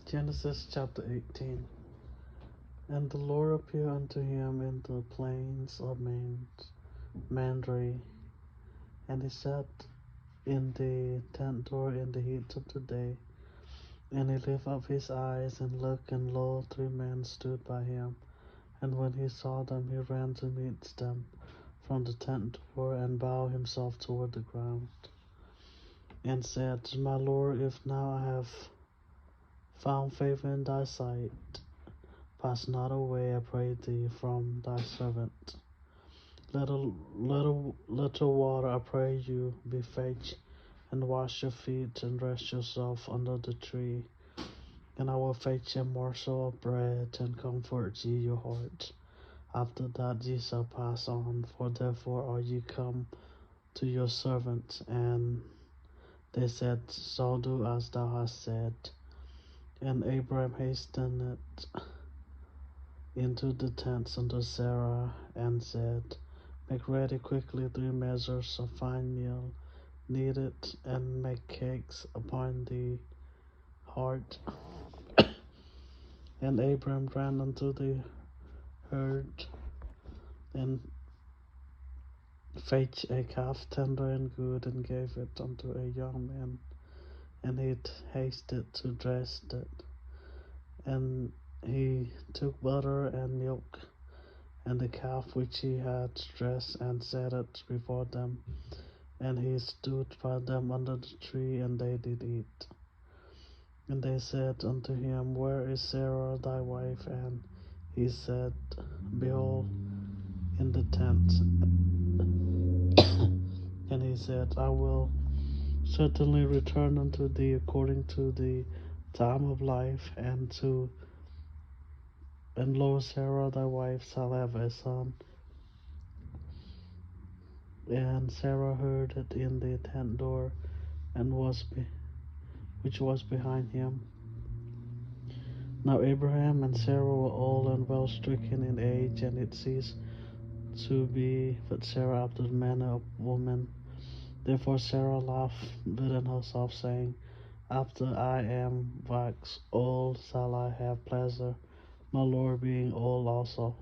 Genesis chapter 18. And the Lord appeared unto him in the plains of Mandrae, and he sat in the tent door in the heat of the day. And he lifted up his eyes and looked, and lo, 3 men stood by him. And when he saw them, he ran to meet them from the tent door, and bowed himself toward the ground, and said, My Lord, if now I have found favor in thy sight, pass not away, I pray thee, from thy servant. Little water, I pray you, be fetched, and wash your feet, and rest yourself under the tree. And I will fetch a morsel of bread, and comfort ye your heart. After that ye shall pass on, for therefore are ye come to your servant. And they said, So do as thou hast said. And Abraham hastened into the tents unto Sarah, and said, Make ready quickly 3 measures of fine meal, knead it, and make cakes upon the heart. And Abraham ran unto the herd, and fetched a calf tender and good, and gave it unto a young man, and he hasted to dress it. And he took butter and milk, and the calf which he had dressed, and set it before them. And he stood by them under the tree, and they did eat. And they said unto him, Where is Sarah thy wife? And he said, Behold, in the tent. And he said, I will certainly return unto thee according to the time of life, and lo, Sarah thy wife shall have a son. And Sarah heard it in the tent door, and which was behind him. Now Abraham and Sarah were old and well stricken in age, and it ceased to be but Sarah after the manner of woman. Therefore Sarah laughed within herself, saying, After I am waxed old shall I have pleasure, my Lord being old also.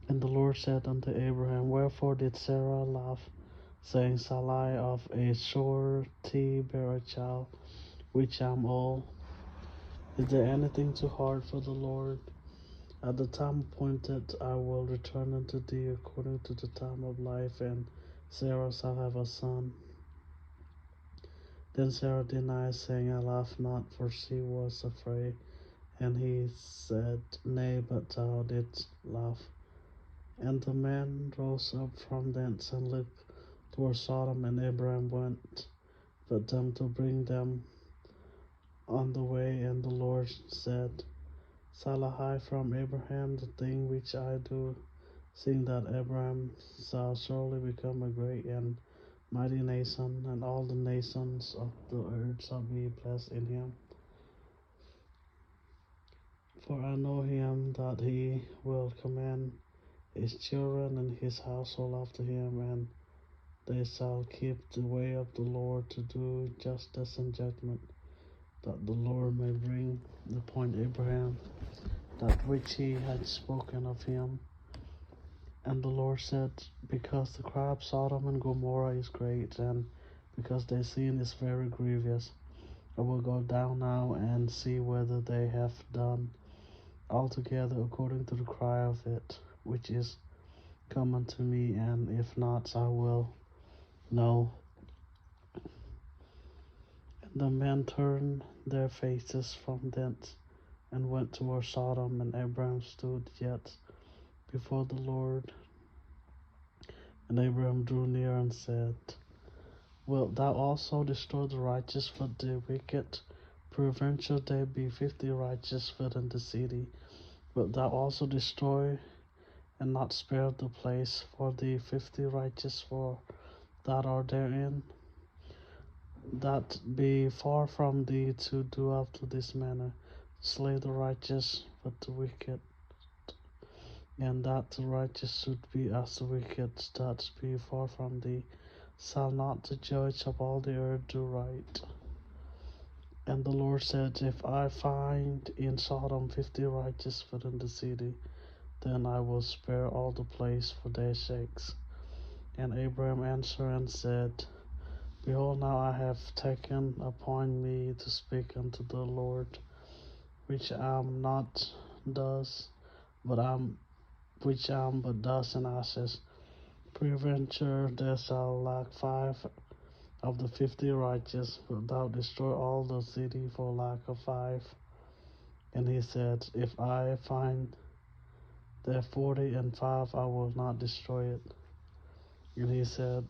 And the Lord said unto Abraham, Wherefore did Sarah laugh, saying, Shall I of a surety bear a child, which am old? Is there anything too hard for the Lord? At the time appointed I will return unto thee according to the time of life, and Sarah shall have a son. Then Sarah denied, saying, I laugh not, for she was afraid. And he said, Nay, but thou didst laugh. And the man rose up from thence, and looked toward Sodom, and Abraham went with them to bring them on the way. And the Lord said, Shall I hide from Abraham the thing which I do, seeing that Abraham shall surely become a great and mighty nation, and all the nations of the earth shall be blessed in him? For I know him that he will command his children and his household after him, and they shall keep the way of the Lord to do justice and judgment, that the Lord may bring upon Abraham that which he had spoken of him. And the Lord said, Because the cry of Sodom and Gomorrah is great, and because their sin is very grievous, I will go down now and see whether they have done altogether according to the cry of it, which is come unto me, and if not, I will know. And the men turned their faces from thence, and went toward Sodom, and Abraham stood yet before the Lord. And Abraham drew near and said, Wilt thou also destroy the righteous with the wicked? Peradventure there be 50 righteous within the city. Wilt thou also destroy and not spare the place for the 50 righteous for that are therein? That be far from thee to do after this manner, to slay the righteous with the wicked, and that the righteous should be as the wicked. That be far from thee. Shall not the judge of all the earth do right? And the Lord said, If I find in Sodom 50 righteous within the city, then I will spare all the place for their sakes. And Abraham answered and said, Behold, now I have taken upon me to speak unto the Lord, which am not thus, which am but dust and ashes. Peradventure there shall lack 5 of the 50 righteous, wilt thou destroy all the city for lack of 5? And he said, If I find there 40 and 5, I will not destroy it. And he said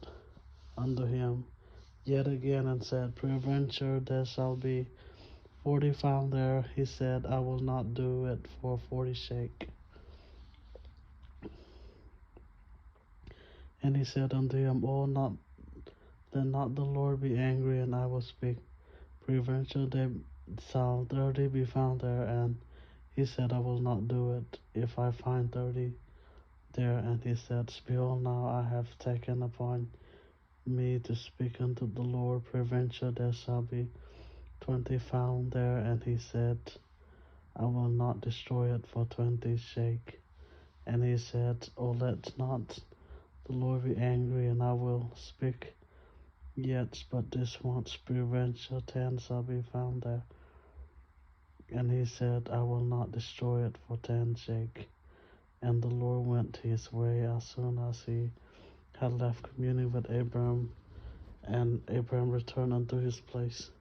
unto him yet again, and said, Peradventure there shall be 40 found there. He said, I will not do it for 40's sake. And he said unto him, Let not the Lord be angry, and I will speak. Peradventure there shall 30 be found there. And he said, I will not do it, if I find 30 there. And he said, Behold, now I have taken upon me to speak unto the Lord. Peradventure there shall be 20 found there. And he said, I will not destroy it for 20's sake. And he said, let not the Lord be angry, and I will speak yet but this once. Peradventure 10 shall be found there. And he said, I will not destroy it for 10's sake. And the Lord went his way as soon as he had left communing with Abram, and Abram returned unto his place.